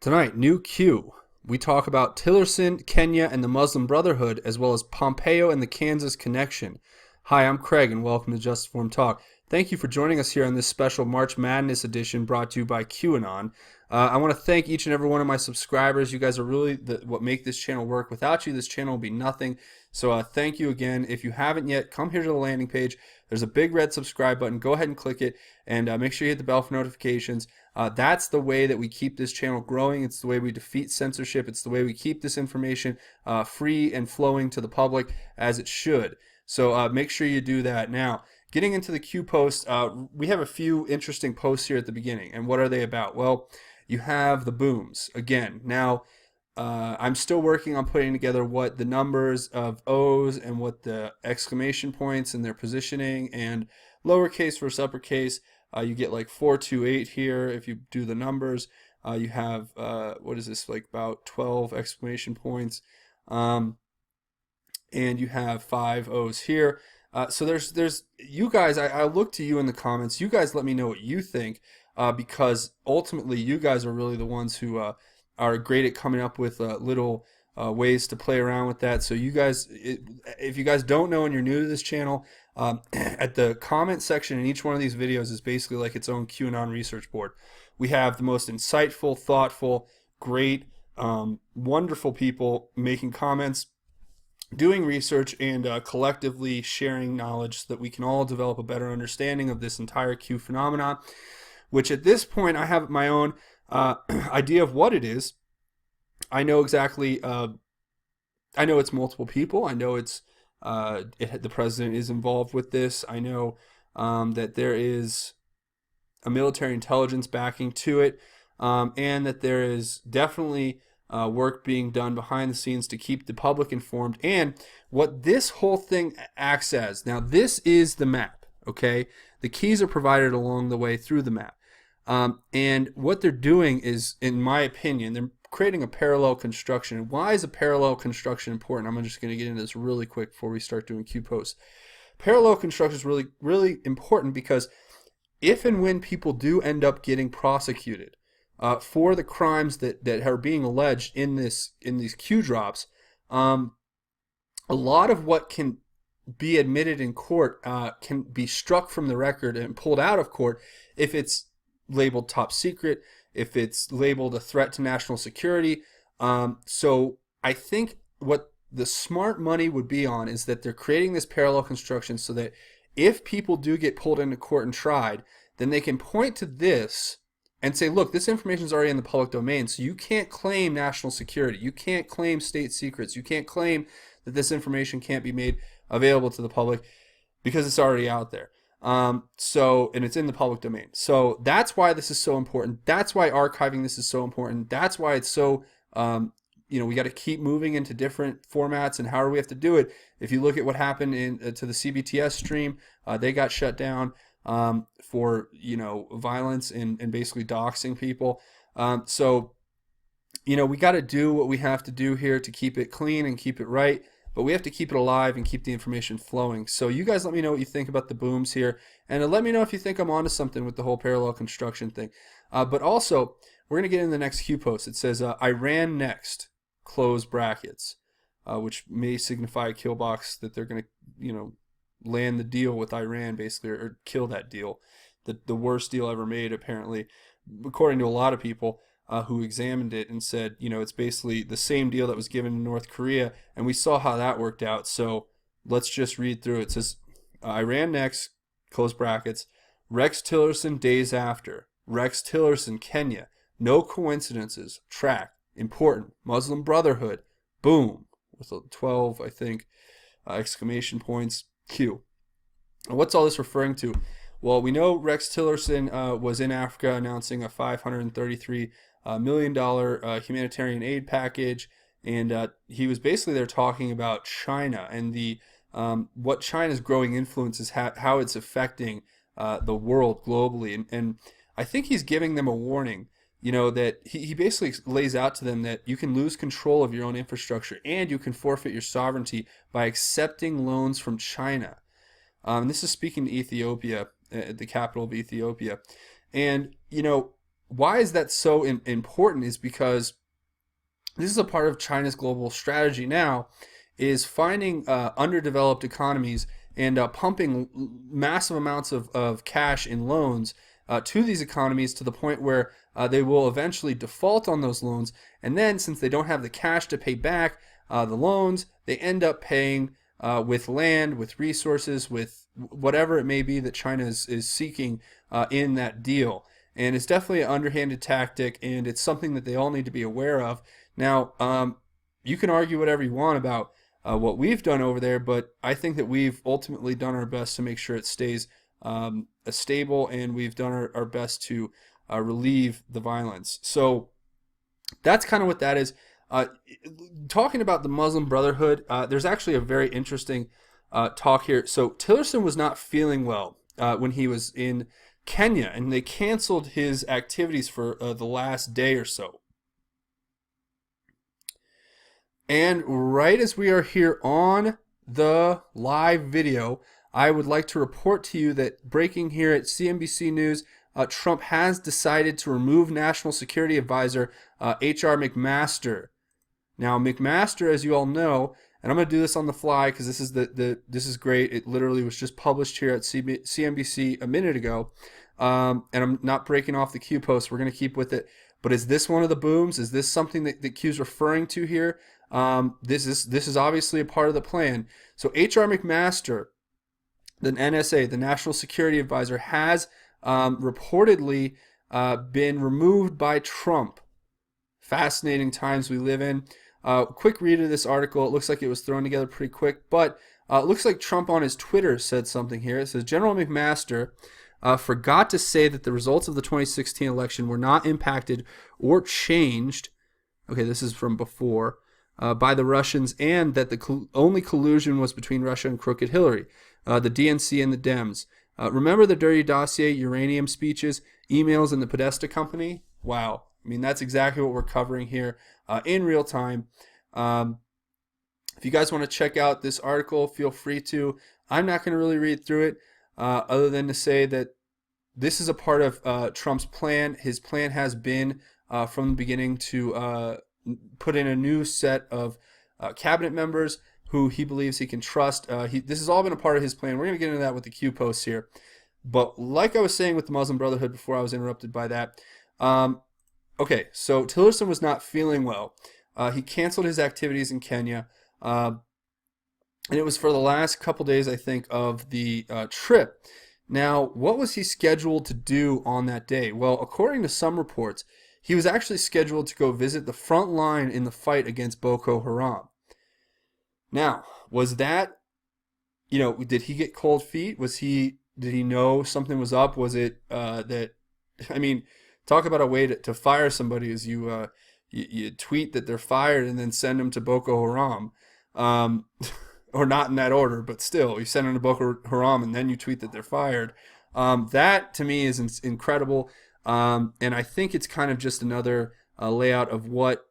Tonight, new Q. We talk about Tillerson, Kenya, and the Muslim Brotherhood, as well as Pompeo and the Kansas connection. Hi, I'm Craig, and welcome to Just Informed Talk. Thank you for joining us here on this special March Madness edition brought to you by AN0N. I want to thank each and every one of my subscribers. You guys are really what make this channel work. Without you, this channel would be nothing. So thank you again. If you haven't yet, come here to the landing page. There's a big red subscribe button. Go ahead and click it, and make sure you hit the bell for notifications. That's the way that we keep this channel growing. It's the way we defeat censorship. It's the way we keep this information free and flowing to the public as it should. So make sure you do that. Now, getting into the Q post, we have a few interesting posts here at the beginning. And what are they about? Well, you have the booms. Again, now I'm still working on putting together what the numbers of O's and what the exclamation points and their positioning and lowercase versus uppercase. You get like 428 here if you do the numbers. You have, what is this, like about 12 exclamation points. And you have 5 O's here. So there's you guys, I look to you in the comments. You guys let me know what you think, because ultimately you guys are really the ones who are great at coming up with little ways to play around with that. So you guys, if you guys don't know and you're new to this channel, at the comment section in each one of these videos is basically like its own QAnon research board. We have the most insightful, thoughtful, great, wonderful people making comments, doing research, and collectively sharing knowledge so that we can all develop a better understanding of this entire Q phenomenon, which at this point I have my own idea of what it is. I know exactly, I know it's multiple people. I know it's the president is involved with this. I know that there is a military intelligence backing to it, and that there is definitely work being done behind the scenes to keep the public informed. And what this whole thing acts as, now this is the map, okay? The keys are provided along the way through the map. And what they're doing is, in my opinion, they're creating a parallel construction. Why is a parallel construction important? I'm just going to get into this really quick before we start doing Q posts. Parallel construction is really, really important because if and when people do end up getting prosecuted for the crimes that are being alleged in these Q drops, a lot of what can be admitted in court can be struck from the record and pulled out of court if it's labeled top secret, if it's labeled a threat to national security. So I think what the smart money would be on is that they're creating this parallel construction so that if people do get pulled into court and tried, then they can point to this and say, look, this information is already in the public domain, so you can't claim national security. You can't claim state secrets. You can't claim that this information can't be made available to the public because it's already out there. And it's in the public domain. So that's why this is so important. That's why archiving this is so important. That's why it's so, we got to keep moving into different formats. And how do we have to do it? If you look at what happened to the CBTS stream, they got shut down for, violence and basically doxing people. So we got to do what we have to do here to keep it clean and keep it right. But we have to keep it alive and keep the information flowing. So you guys let me know what you think about the booms here. And let me know if you think I'm onto something with the whole parallel construction thing. But also, we're going to get in the next Q post. It says, Iran next, close brackets, which may signify a kill box that they're going to, land the deal with Iran, basically, or kill that deal. The worst deal ever made, apparently, according to a lot of people. Who examined it and said, it's basically the same deal that was given to North Korea, and we saw how that worked out. So let's just read through it. It says, Iran next, close brackets, Rex Tillerson days after, Rex Tillerson, Kenya, no coincidences, track, important, Muslim Brotherhood, boom, with 12, I think, exclamation points, Q. And what's all this referring to? Well, we know Rex Tillerson was in Africa announcing a $533 million humanitarian aid package, and he was basically there talking about China and the what China's growing influence is, how it's affecting the world globally, and I think he's giving them a warning. That he basically lays out to them that you can lose control of your own infrastructure and you can forfeit your sovereignty by accepting loans from China. This is speaking to Ethiopia, the capital of Ethiopia. And, why is that so important is because this is a part of China's global strategy now, is finding underdeveloped economies and pumping massive amounts of cash in loans to these economies to the point where they will eventually default on those loans. And then, since they don't have the cash to pay back the loans, they end up paying with land, with resources, with whatever it may be that China is seeking in that deal. And it's definitely an underhanded tactic, and it's something that they all need to be aware of. Now, you can argue whatever you want about what we've done over there, but I think that we've ultimately done our best to make sure it stays stable, and we've done our best to relieve the violence. So that's kind of what that is. Talking about the Muslim Brotherhood, there's actually a very interesting talk here. So Tillerson was not feeling well when he was in Kenya, and they canceled his activities for the last day or so. And right as we are here on the live video, I would like to report to you that breaking here at CNBC News, Trump has decided to remove National Security Advisor H.R. McMaster. Now, McMaster, as you all know, and I'm going to do this on the fly because this is great. It literally was just published here at CNBC a minute ago, and I'm not breaking off the Q post. We're going to keep with it. But is this one of the booms? Is this something that Q's referring to here? This is obviously a part of the plan. So H.R. McMaster, the NSA, the National Security Advisor, has reportedly been removed by Trump. Fascinating times we live in. Quick read of this article. It looks like it was thrown together pretty quick, but it looks like Trump on his Twitter said something here. It says, General McMaster forgot to say that the results of the 2016 election were not impacted or changed. Okay, this is from before. By the Russians, and that the only collusion was between Russia and crooked Hillary, the DNC and the Dems. Remember the dirty dossier, uranium speeches, emails, and the Podesta company? Wow. I mean, that's exactly what we're covering here in real time. If you guys want to check out this article, feel free to. I'm not going to really read through it other than to say that this is a part of Trump's plan. His plan has been from the beginning to put in a new set of cabinet members who he believes he can trust. This has all been a part of his plan. We're going to get into that with the Q posts here. But like I was saying with the Muslim Brotherhood before I was interrupted by that, okay, so Tillerson was not feeling well. He canceled his activities in Kenya, and it was for the last couple days, I think, of the trip. Now, what was he scheduled to do on that day? Well, according to some reports, he was actually scheduled to go visit the front line in the fight against Boko Haram. Now, was that, did he get cold feet? Did he know something was up? Was it talk about a way to fire somebody is you tweet that they're fired and then send them to Boko Haram. Or not in that order, but still, you send them to Boko Haram and then you tweet that they're fired. That, to me, is incredible. And I think it's kind of just another layout of what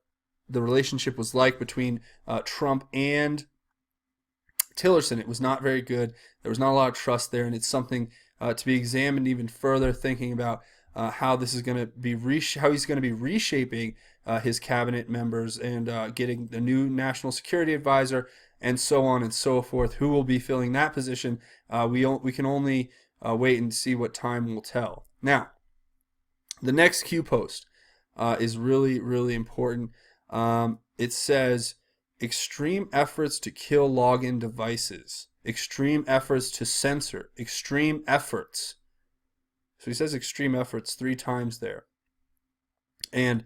the relationship was like between Trump and Tillerson. It was not very good. There was not a lot of trust there, and it's something to be examined even further, thinking about how this is going to be how he's going to be reshaping his cabinet members and getting the new national security advisor and so on and so forth. Who will be filling that position? We can only wait and see what time will tell. Now, the next Q post is really, really important. It says, extreme efforts to kill login devices. Extreme efforts to censor. Extreme efforts. So he says extreme efforts 3 times there. And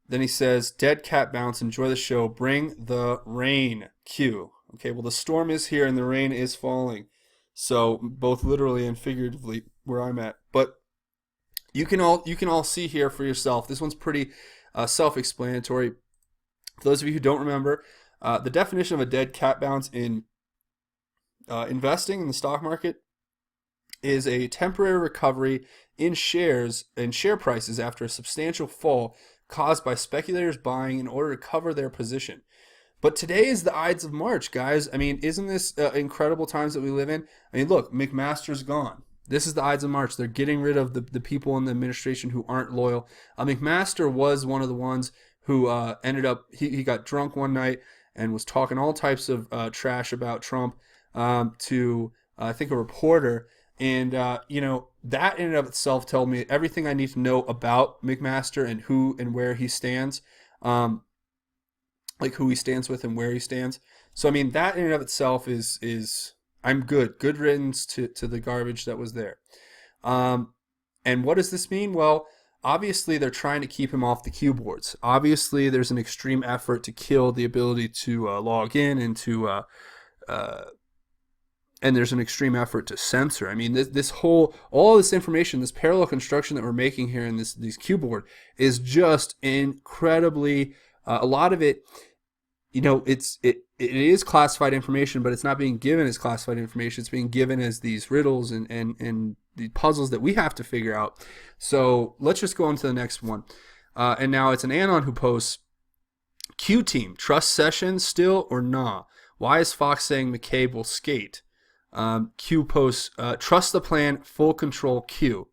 then he says, dead cat bounce, enjoy the show, bring the rain. Q. Okay, well, the storm is here and the rain is falling. So both literally and figuratively where I'm at. But you can all see here for yourself. This one's pretty self-explanatory. For those of you who don't remember, the definition of a dead cat bounce in investing in the stock market is a temporary recovery in shares and share prices after a substantial fall caused by speculators buying in order to cover their position. But today is the Ides of March, guys. I mean, isn't this incredible times that we live in? I mean, look, McMaster's gone. This is the Ides of March. They're getting rid of the people in the administration who aren't loyal. McMaster was one of the ones who ended up, he got drunk one night and was talking all types of trash about Trump to, I think, a reporter. And, that in and of itself told me everything I need to know about McMaster and who and where he stands, like who he stands with and where he stands. So, I mean, that in and of itself is I'm good. Good riddance to the garbage that was there. And what does this mean? Well, obviously they're trying to keep him off the Q boards. Obviously there's an extreme effort to kill the ability to log in and to and there's an extreme effort to censor. I mean, all this information, this parallel construction that we're making here in this Q board is just incredibly. A lot of it, it is classified information, but it's not being given as classified information. It's being given as these riddles and the puzzles that we have to figure out. So let's just go on to the next one. And now it's an AN0N who posts, Q team, trust Sessions still or nah? Why is Fox saying McCabe will skate? Q posts, trust the plan, full control Q.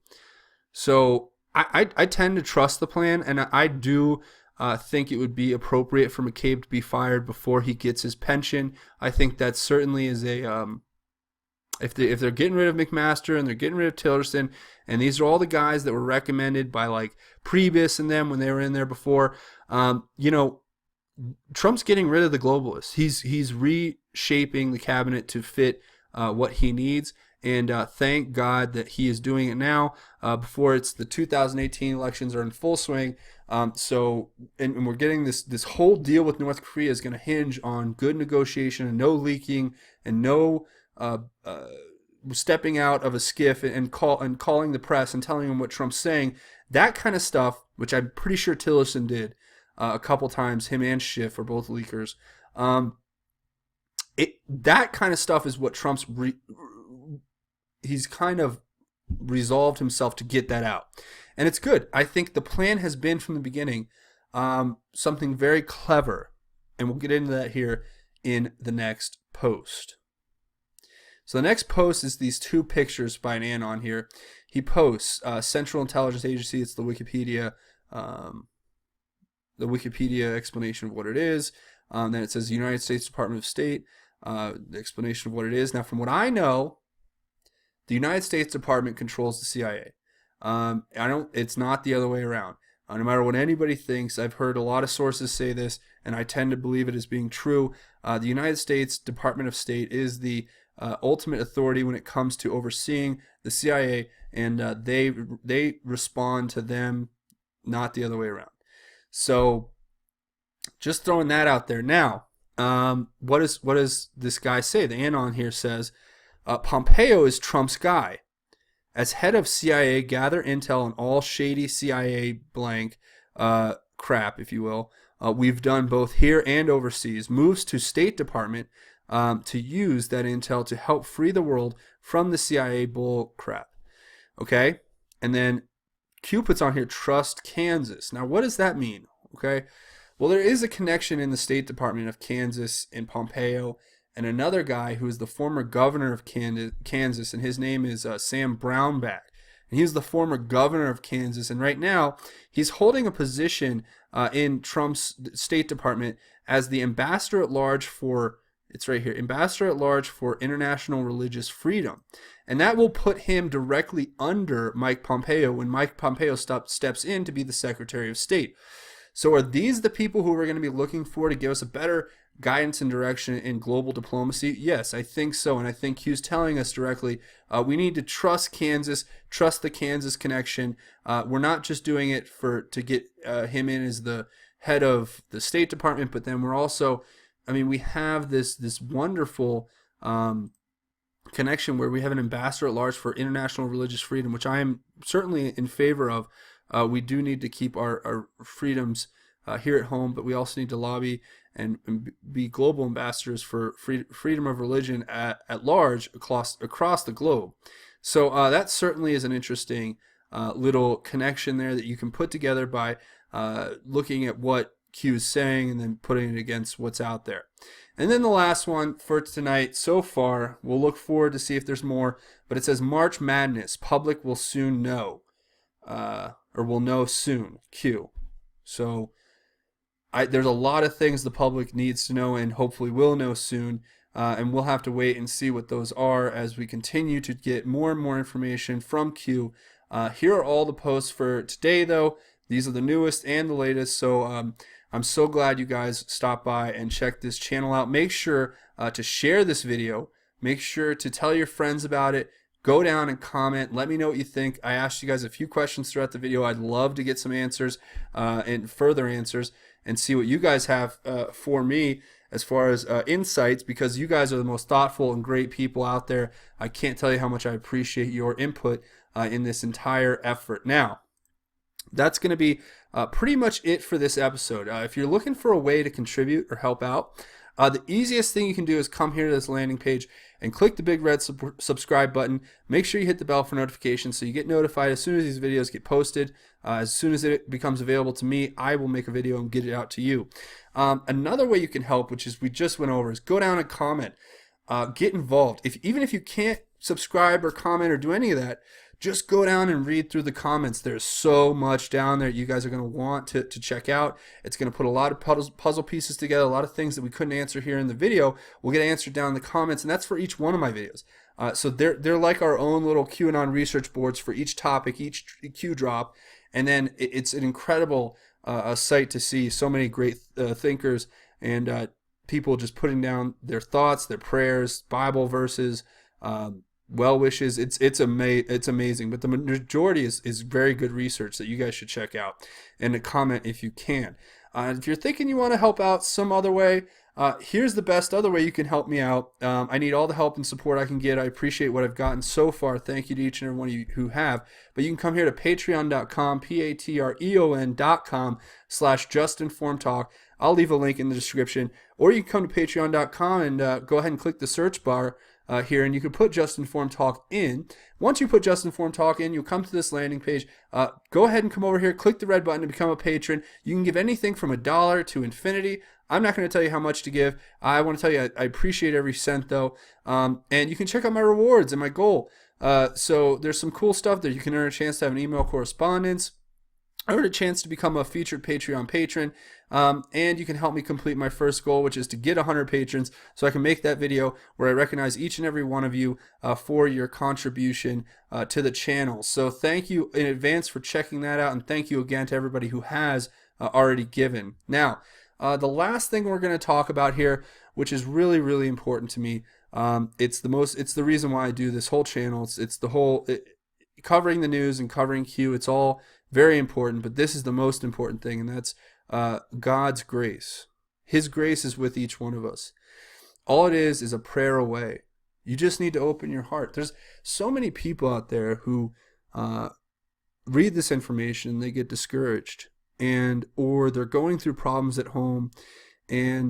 So I tend to trust the plan, and I do think it would be appropriate for McCabe to be fired before he gets his pension. I think that certainly is a if they're getting rid of McMaster and they're getting rid of Tillerson, and these are all the guys that were recommended by like Priebus and them when they were in there before. Trump's getting rid of the globalists. He's reshaping the cabinet to fit what he needs. And thank God that he is doing it now before the 2018 elections are in full swing. So we're getting this whole deal with North Korea is going to hinge on good negotiation and no leaking and no stepping out of a skiff and calling the press and telling them what Trump's saying. That kind of stuff, which I'm pretty sure Tillerson did a couple times, him and Schiff are both leakers. That kind of stuff is what Trump's he's kind of resolved himself to get that out. And it's good. I think the plan has been from the beginning something very clever. And we'll get into that here in the next post. So the next post is these two pictures by an AN0N here. He posts Central Intelligence Agency. It's the Wikipedia explanation of what it is. Then it says United States Department of State, the explanation of what it is. Now, from what I know, the United States Department controls the CIA. It's not the other way around. No matter what anybody thinks, I've heard a lot of sources say this, and I tend to believe it as being true. The United States Department of State is the ultimate authority when it comes to overseeing the CIA, and they respond to them, not the other way around. So, just throwing that out there. Now, what does this guy say? The AN0N here says, Pompeo is Trump's guy. As head of CIA, gather intel on all shady CIA blank crap, if you will. We've done both here and overseas. Moves to State Department to use that intel to help free the world from the CIA bull crap. Okay? And then Q puts on here, trust Kansas. Now, what does that mean? Okay? Well, there is a connection in the State Department of Kansas and Pompeo and another guy who is the former governor of Kansas, and his name is Sam Brownback. And he's the former governor of Kansas, and right now he's holding a position in Trump's State Department as the ambassador at large for, it's right here, ambassador at large for international religious freedom. And that will put him directly under Mike Pompeo when Mike Pompeo steps in to be the Secretary of State. So are these the people who we're going to be looking for to give us a better guidance and direction in global diplomacy? Yes, I think so. And I think Q's telling us directly, we need to trust Kansas, trust the Kansas connection. We're not just doing it to get him in as the head of the State Department, but then we're also, we have this wonderful connection where we have an ambassador at large for international religious freedom, which I am certainly in favor of. We do need to keep our freedoms here at home, but we also need to lobby and be global ambassadors for freedom of religion at large across the globe. So that certainly is an interesting little connection there that you can put together by looking at what Q is saying and then putting it against what's out there. And then the last one for tonight so far, we'll look forward to see if there's more, but it says March Madness, public will soon know, or will know soon, Q. So there's a lot of things the public needs to know and hopefully will know soon, and we'll have to wait and see what those are as we continue to get more and more information from Q. Here are all the posts for today, though. These are the newest and the latest, so I'm so glad you guys stopped by and checked this channel out. Make sure to share this video. Make sure to tell your friends about it. Go down and comment. Let me know what you think. I asked you guys a few questions throughout the video. I'd love to get some answers and further answers and see what you guys have for me as far as insights, because you guys are the most thoughtful and great people out there. I can't tell you how much I appreciate your input in this entire effort. Now, that's going to be pretty much it for this episode. If you're looking for a way to contribute or help out, the easiest thing you can do is come here to this landing page and click the big red subscribe button. Make sure you hit the bell for notifications so you get notified as soon as these videos get posted. As soon as it becomes available to me, I will make a video and get it out to you. Another way you can help, which is we just went over, is go down and comment. Get involved. Even if you can't subscribe or comment or do any of that, just go down and read through the comments. There's so much down there you guys are going to want to check out. It's going to put a lot of puzzle pieces together. A lot of things that we couldn't answer here in the video will get answered down in the comments, and that's for each one of my videos. So they're like our own little QAnon research boards for each topic, each Q drop, and then it's an incredible sight to see so many great thinkers and people just putting down their thoughts, their prayers, Bible verses, well wishes. It's amazing, but the majority is very good research that you guys should check out and comment if you can. If you're thinking you want to help out some other way, here's the best other way you can help me out. I need all the help and support I can get. I appreciate what I've gotten so far. Thank you to each and every one of you who have. But you can come here to patreon.com, patreon.com/justinformtalk. I'll leave a link in the description, or you can come to patreon.com and go ahead and click the search bar here, and you can put Just Informed Talk in. Once you put Just Informed Talk in, you'll come to this landing page. Go ahead and come over here, click the red button to become a patron. You can give anything from $1 to infinity. I'm not going to tell you how much to give. I want to tell you I appreciate every cent, though. And you can check out my rewards and my goal. So there's some cool stuff there. You can earn a chance to have an email correspondence. I earned a chance to become a featured Patreon patron, and you can help me complete my first goal, which is to get 100 patrons so I can make that video where I recognize each and every one of you for your contribution to the channel. So thank you in advance for checking that out, and thank you again to everybody who has already given. Now, the last thing we're going to talk about here, which is really, really important to me, it's the reason why I do this whole channel. It's the whole covering the news and covering Q. It's all very important, but this is the most important thing, and that's God's grace. His grace is with each one of us. All it is a prayer away. You just need to open your heart. There's so many people out there who read this information and they get discouraged, or they're going through problems at home,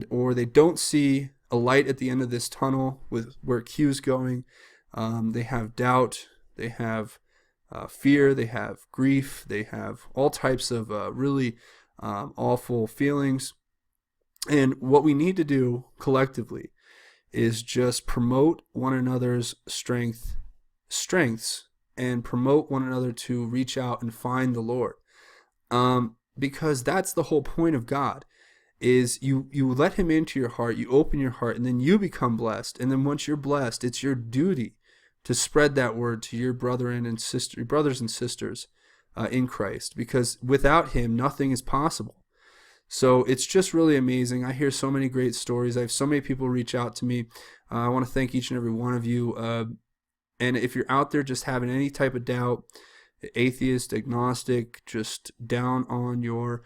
or they don't see a light at the end of this tunnel with where Q's going. They have doubt. They have fear, they have grief, they have all types of really awful feelings. And what we need to do collectively is just promote one another's strengths and promote one another to reach out and find the Lord. Because that's the whole point of God, is you let him into your heart, you open your heart, and then you become blessed. And then once you're blessed, it's your duty to spread that word to your brothers and sisters in Christ, because without him, nothing is possible. So it's just really amazing. I hear so many great stories. I have so many people reach out to me. I want to thank each and every one of you. And if you're out there just having any type of doubt, atheist, agnostic, just down on your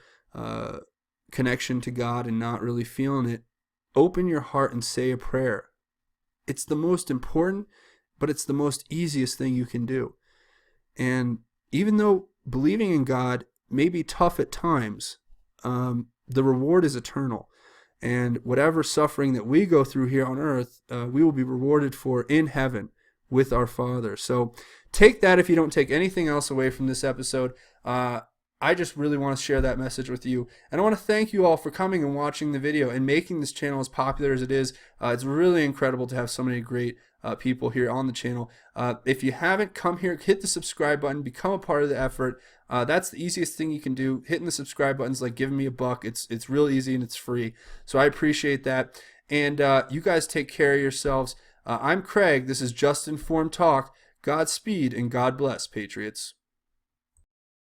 connection to God and not really feeling it, open your heart and say a prayer. It's the most important, but it's the most easiest thing you can do. And even though believing in God may be tough at times, the reward is eternal. And whatever suffering that we go through here on earth, we will be rewarded for in heaven with our Father. So take that if you don't take anything else away from this episode. I just really want to share that message with you. And I want to thank you all for coming and watching the video and making this channel as popular as it is. It's really incredible to have so many great people here on the channel. If you haven't, come here, hit the subscribe button, become a part of the effort. That's the easiest thing you can do. Hitting the subscribe button is like giving me a buck. It's real easy and it's free. So I appreciate that. And you guys take care of yourselves. I'm Craig. This is Just Informed Talk. Godspeed and God bless, Patriots.